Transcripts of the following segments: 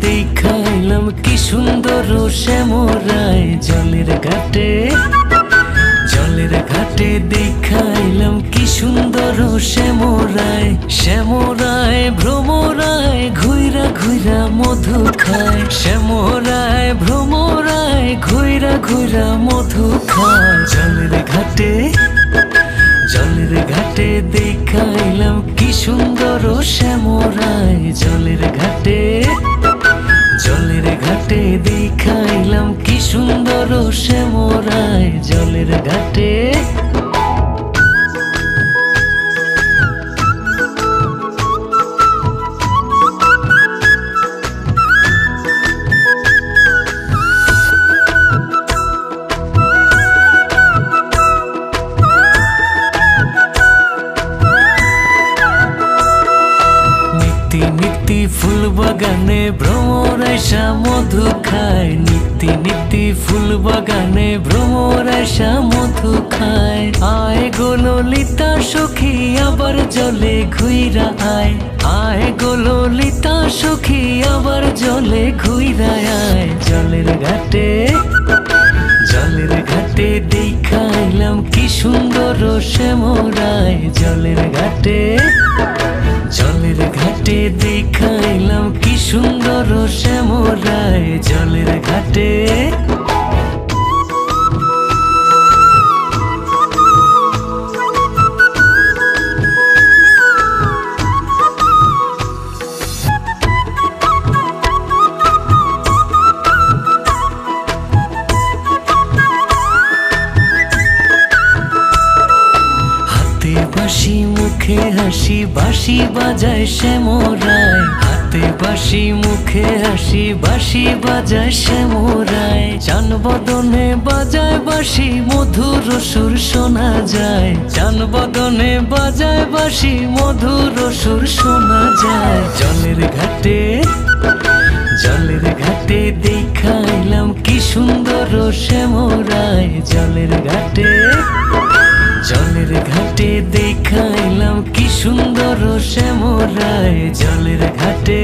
দেখাইলাম কি সুন্দর শ্যামরায় জলের ঘাটে, জলের ঘাটে দেখাইলাম কি সুন্দর শ্যামরায়। শ্যামরায় ভ্রমরায় ঘুইরা ঘুইরা মধু খায়, শ্যামরায় ভ্রমরায় ঘুইরা ঘুইরা মধু খায়। জলের ঘাটে, জলের ঘাটে দেখাইলাম কি সুন্দর শ্যামরায় জলের ঘাটে, জলের ঘাটে দেখাইলাম কি সুন্দর শ্যামরায় জলের ঘাটে। নিত্যি ফুল বাগানে ভ্রমর আইসা মধু খায়, নিত্যি নিত্যি ফুল বাগানে ভ্রমর আইসা মধু খায়। আয় গো ললিতা সখী আবার জলে ঘুইরা আয়, আয় গো ললিতা সখী আবার জলে ঘুইরা আয়। জলের ঘাটে, জলের ঘাটে দেখাইলাম কি সুন্দর শ্যামরায় জলের ঘাটে, জলের ঘাটে দেখাইলাম কি সুন্দর শ্যামরায় জলের ঘাটে। বাঁশি মুখে হাসি বাঁশি বাজায় শ্যামরায়, হাতে বাঁশি মুখে হাসি বাঁশি বাজায় শ্যামরায়। চান বদনে বাজায় বাঁশি মধুর সুর শোনা যায়, চান বদনে বাজায় বাঁশি মধুর সুর শোনা যায়। জলের ঘাটে, জলের ঘাটে দেখাইলাম কি সুন্দর শ্যামরায় জলের ঘাটে, জলের ঘাটে দেখাইলাম কি সুন্দর শ্যামরায় জলের ঘাটে।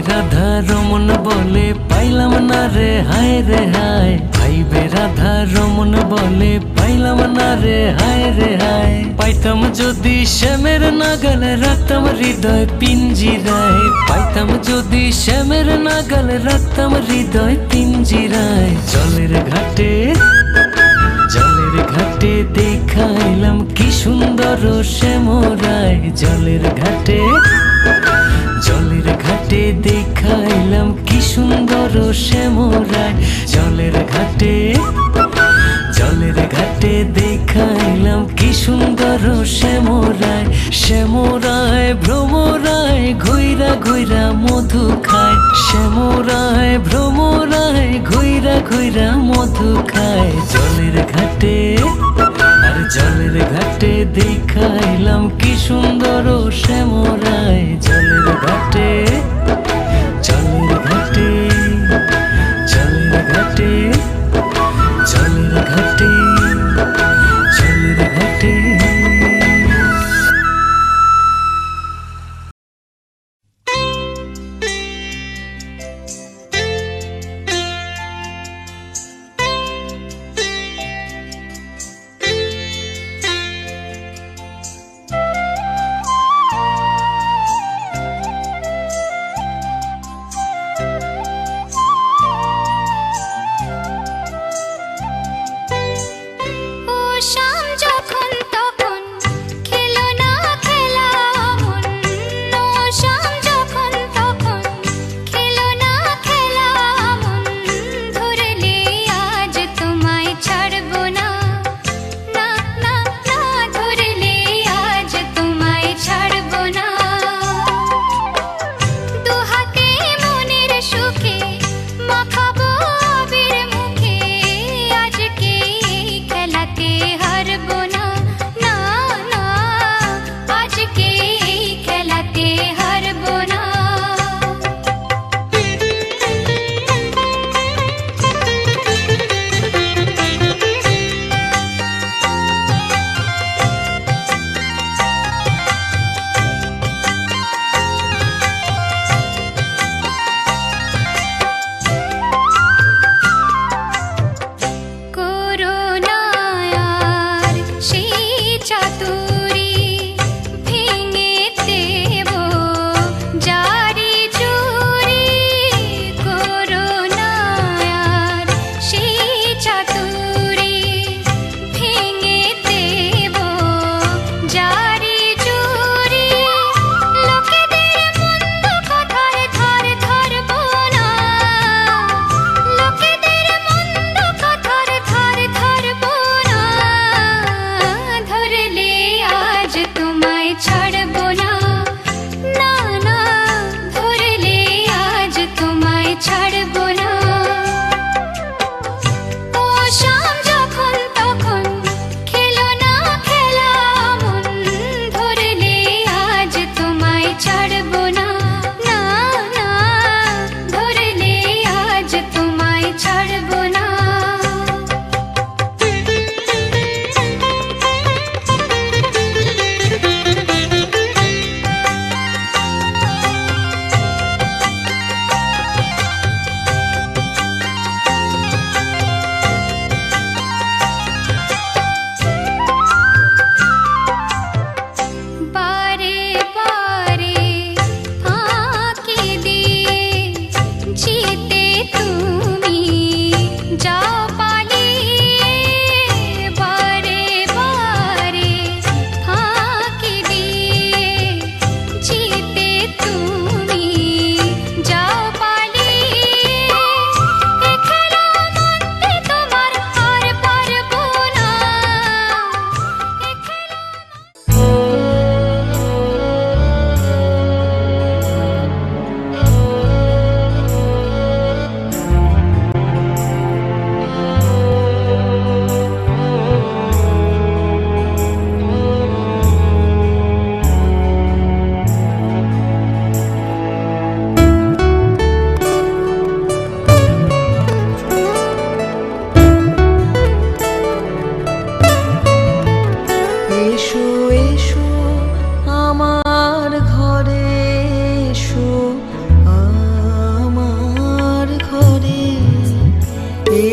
রাধা রমন বলে পাইলাম না রে হায় রে হায়, ভাইবে রাধা রমন বলে পাইলাম না রে হায় রে হায়। পাইতাম যদি শ্যামের নাগাল রাখতাম হৃদয় পিঞ্জিরায়, পাইতাম যদি শ্যামের নাগাল রাখতাম হৃদয় পিঞ্জিরায়। জলের ঘাটে, জলের ঘাটে দেখাইলাম কি সুন্দর শ্যামরায় জলের ঘাটে, জলের ঘাটে দেখাইলাম কি সুন্দর শ্যামরায় জলের ঘাটে, জলের ঘাটে দেখাইলাম কি সুন্দর শ্যামরায়। শ্যামরায় ভ্রমরায় ঘুইরা ঘুইরা মধু খায়, শ্যামরায় ভ্রমরায় ঘুইরা ঘুইরা মধু খায়। জলের ঘাটে, আর জলের ঘাটে দেখাইলাম কি সুন্দর শ্যামরায় জলের ঘাটে, জলের ঘাটে, জলের ঘাটে, জলের ঘাটে, জলের ঘাটে।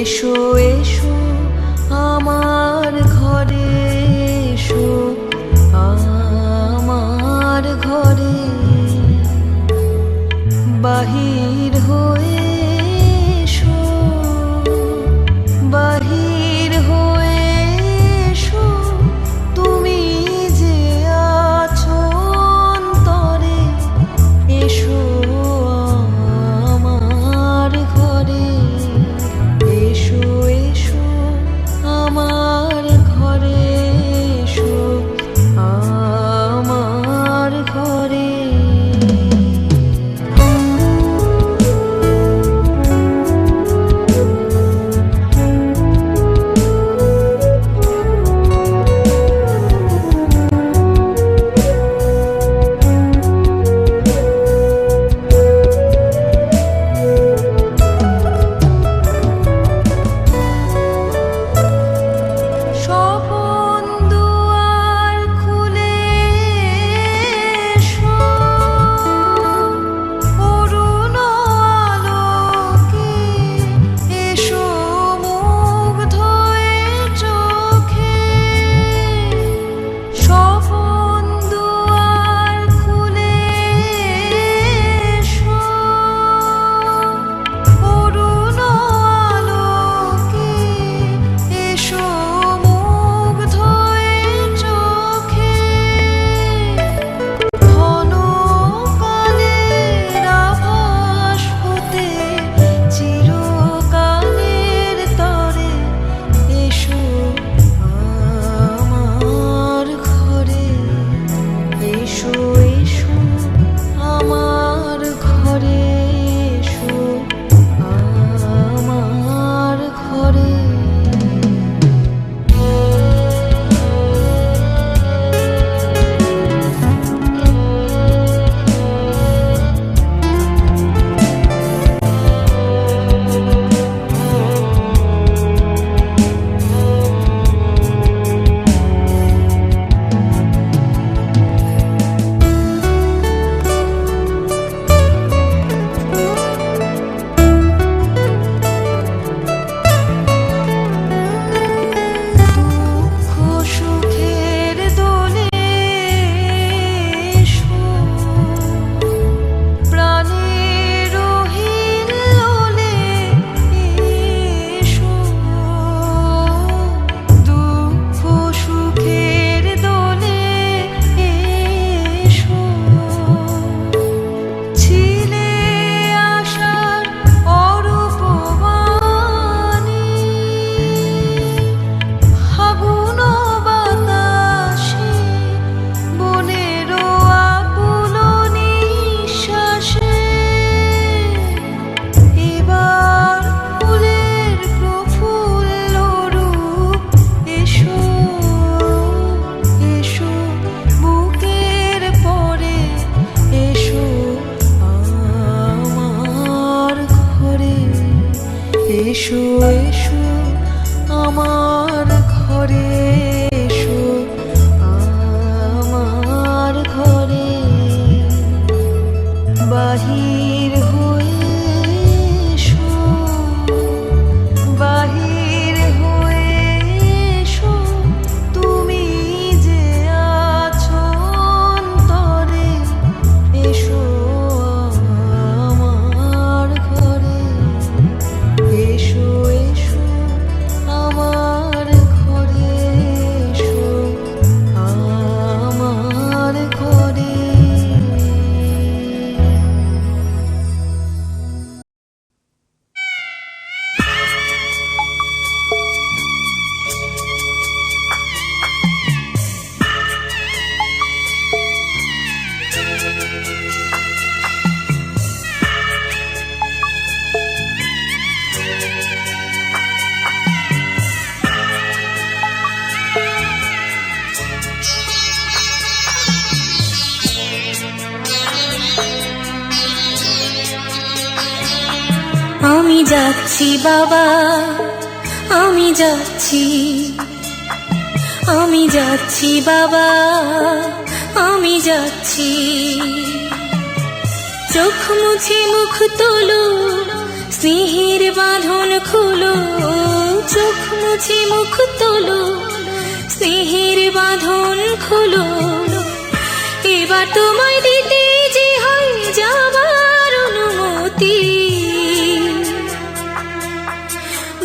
এসো এসো আমার ঘরে, এসো আমার ঘরে, বাহির হয়ে এসো, বাহির হয়ে এসো, তুমি যে আছো অন্তরে, এসো আমার ঘরে, এসো এসো আমার ঘরে, এসো আমার ঘরে। স্বপন দুয়ার খুলে এসো, অরুণ আলোকে এসো, মুগ্ধ এ চোখে। স্বপন দুয়ার খুলে এসো, অরুণ আলোকে এসো, মুগ্ধ এ চোখে। ঘন কালের আভাস হতে চিরকালের তরে, এসো আমার ঘরে, এসো এসো আমার ঘরে, এসো আমার ঘরে। দুঃখ সুখের দোলে এসো, প্রাণের হিল্লোলে এসো, দুঃখ সুখের দোলে এসো। ছিলে আশার অরূপ বাণী, ফাগুন বাতাসে বনের আকুল নিঃশ্বাসে, এবার ফুলের প্রফুল্ল রূপ এসো, এসো বুকের পরে, এসো আমার ঘরে, এসো এসো আমার ঘরে, এসো আমার ঘরে, বাহির হয়ে এসো, বাহির হয়ে এসো, তুমি যে আছো অন্তরে, এসো আমার ঘরে, এসো এসো আমার ঘরে, এসো আমার ঘরে। আমি যাচ্ছি বাবা, আমি যাচ্ছি, আমি যাচ্ছি বাবা, আমি যাচ্ছি। চোখ মুছে মুখ তোলো, স্নেহের বাঁধন খোলো, চোখ মুছে মুখ তোলো, স্নেহের বাঁধন খোলো, এবার তোমায় দিতে যে হয় যাবার অনুমতি।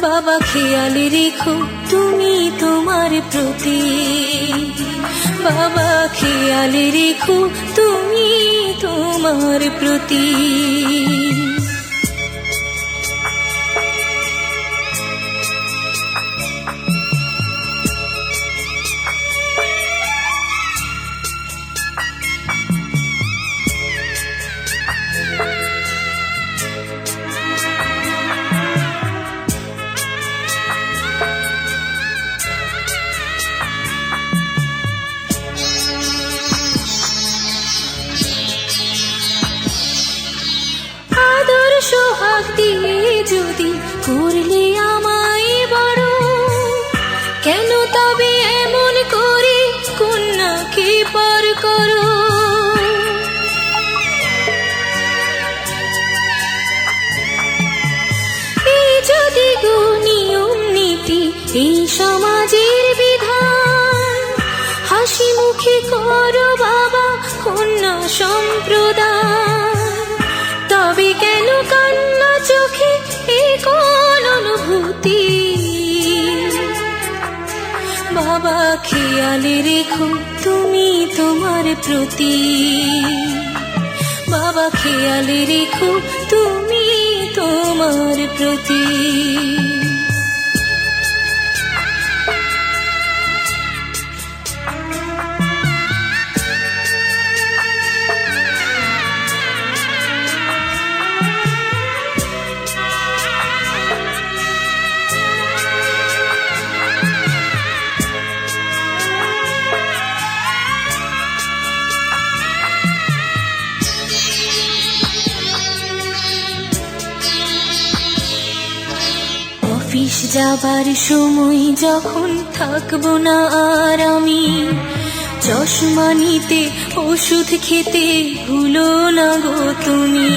বাবা খেয়াল রেখো তুমি তোমার প্রতি, বাবা খেয়াল রেখো তুমি তোমার প্রতি। সোহাগ দিয়ে যদি করলে আমায় বড়, কেন তবে এমন করে কন্যাকে পর করো? এই যদি গো নিয়ম নীতি এই সমাজের বিধান, হাসি মুখে করো বাবা কন্যা সম্প্রদায়, তবে কেন কান্না চোখে এ কোন অনুভূতি? বাবা খেয়াল রেখো তুমি তোমার প্রতি, বাবা খেয়াল রেখো তুমি তোমার প্রতি। অফিস যাবার সময় যখন থাকবো না আর আমি, চশমা নিতে ওষুধ খেতে ভুলো না গো তুমি।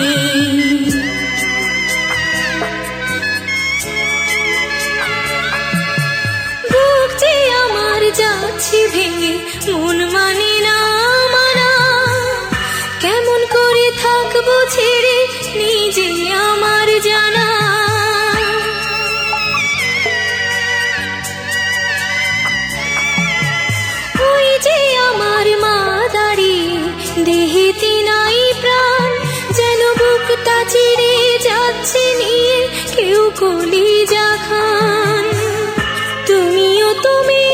বুক যে আমার যাচ্ছে ভেঙে, মন মানে না মানা, কেমন করে থাকবো ছেড়ে নিজে আমার জানা। আমার মা দাঁড়িয়ে দেহেতে নাই প্রাণ, যেন বুকটা চিরে যাচ্ছে নিয়ে কেউ কলিজা খান। তুমিও তুমি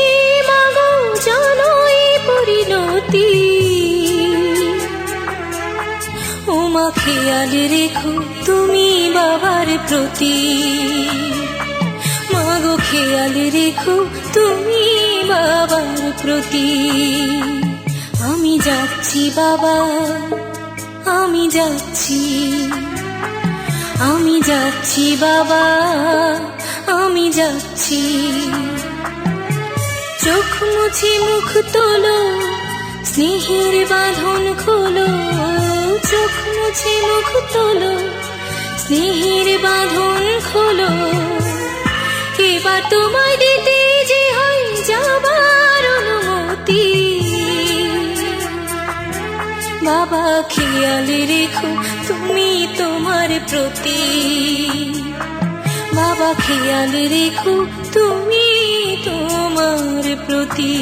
মাগো জানো এই পরিণতি, ও মা খেয়াল রেখো তুমি বাবার প্রতি, মাগো খেয়াল রেখো তুমি বাবার প্রতি। আমি যাচ্ছি বাবা, আমি যাচ্ছি, আমি যাচ্ছি বাবা, আমি যাচ্ছি। চোখ মুছে মুখ তোলো, স্নেহের বাঁধন খোলো, চোখ মুছে মুখ তোলো, স্নেহের বাঁধন খোলো, এবার তোমায় দিতে যে হয় যাবার অনুমতি। বাবা খেয়াল রেখো তুমি তোমার প্রতি, বাবা খেয়াল রেখো তুমি তোমার প্রতি।